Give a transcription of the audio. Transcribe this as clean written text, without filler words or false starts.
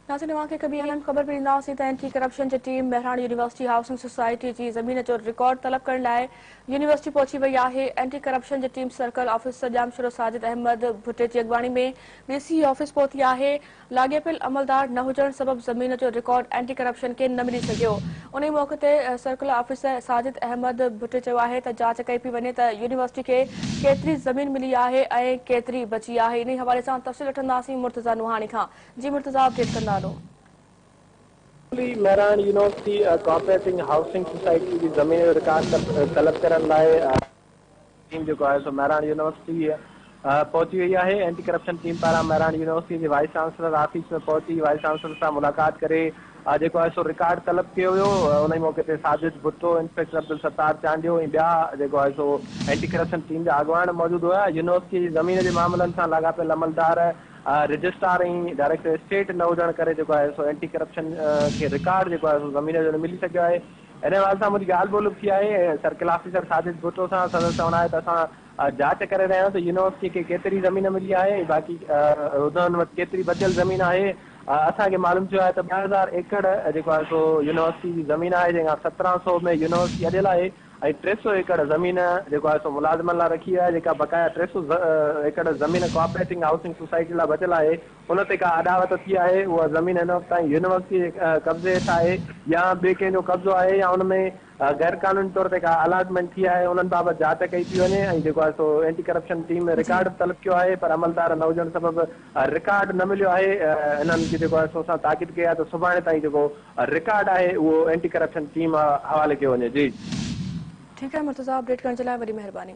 नाज़रीन तव्हांखे कभी अहम ख़बर पे ॾींदासीं त एंटी करप्शन जी टीम बहरान यूनिवर्सिटी हाउसिंग सोसाइटी जी ज़मीन जो रिकॉर्ड तलब करण लाइ यूनिवर्सिटी पहुची वई आहे। एंटी करप्शन जी team circle officer Jamshoro Sajid Ahmed भुट्टे जी अॻवानी में डीसी ऑफिस पहुती आहे। लाॻापियल अमलदार न हुजण सबब ज़मीन जो रिकॉर्ड एंटी करप्शन खे न मिली सघियो। उन मौक़े ते सर्कल ऑफिसर साजिद अहमद भुट्टे चयो आहे त जांच कई पई वञे त यूनिवर्सिटी खे केतिरी ज़मीन मिली आहे ऐं केतिरी बची आहे। इन हवाले सां तफ़सील वठंदासीं मुर्तज़ा नुहानी खां। जी मुर्तज़ा अपडेट कंदा हलो। Mehran university cooperating housing society की ज़मीन जो रिकॉर्ड तलब करण लाइ टीम जो है सो मेहरान यूनिवर्सिटी पहुची वही है। एंटी करप्शन टीम पारा मेहरान यूनिवर्सिटी के वाइस चांसलर ऑफिस में पहुंची वाइस चांसलर से मुलाकात करे जो है सो रिकॉर्ड तलब किया उन मौके पर साजिद भुट्टो इंस्पेक्टर अब्दुल सत्तार चांडियो बया जो है सो एंटी करप्शन टीम के अगवान मौजूद हुआ। यूनिवर्सिटी की ज़मीन के मामलन से लागापियल अमलदार रजिस्ट्रार डायरेक्टर स्टेट न हुजण करे जो है सो एंटी करप्शन के रिकॉर्ड जो है सो ज़मीन जो मिली सको है। इन हवाले से मुझी गाल बोल थी है सर्किल ऑफिसर साजिद भुट्टो से सदस्य चवण है तो जांच करे रहे हैं तो यूनिवर्सिटी के केतरी ज़मीन मिली है बाकी उन्हनि वटि केतरी बचियल ज़मीन है। असांखे मालूम थियो आहे त 2000 एकड़ जेको आहे सो यूनिवर्सिटी जी ज़मीन आहे जंहिंखां 1700 में यूनिवर्सिटी अॾियल आहे ऐं 300 एकड़ ज़मीन जेको आहे सो मुलाज़िमनि लाइ रखी आहे जेका बक़ाया 300 एकड़ ज़मीन कोऑपरेटिंग हाउसिंग सोसाइटी लाइ बचियल आहे उन ते का अॾावत थी आहे उहा ज़मीन हिन वक़्तु ताईं यूनिवर्सिटी जे कब्ज़े हेठि आहे या ॿिए कंहिंजो कब्ज़ो आहे या उन में गैर कानूनी तौर ते का अलॉटमेंट थी आहे उन्हनि बाबति जांच कई थी वञे ऐं जेको आहे so anti corruption team record तलब कियो आहे पर अमलदार न हुजण सबबि रिकॉर्ड न मिलियो आहे। इन्हनि खे जेको आहे सो असां ताक़ीद कई आहे त सुभाणे ताईं जेको रिकॉर्ड आहे उहो एंटी करप्शन टीम हवाले कयो वञे। जी ठीक है मुर्तज़ा अपडेट करण जे लाइ वॾी महिरबानी।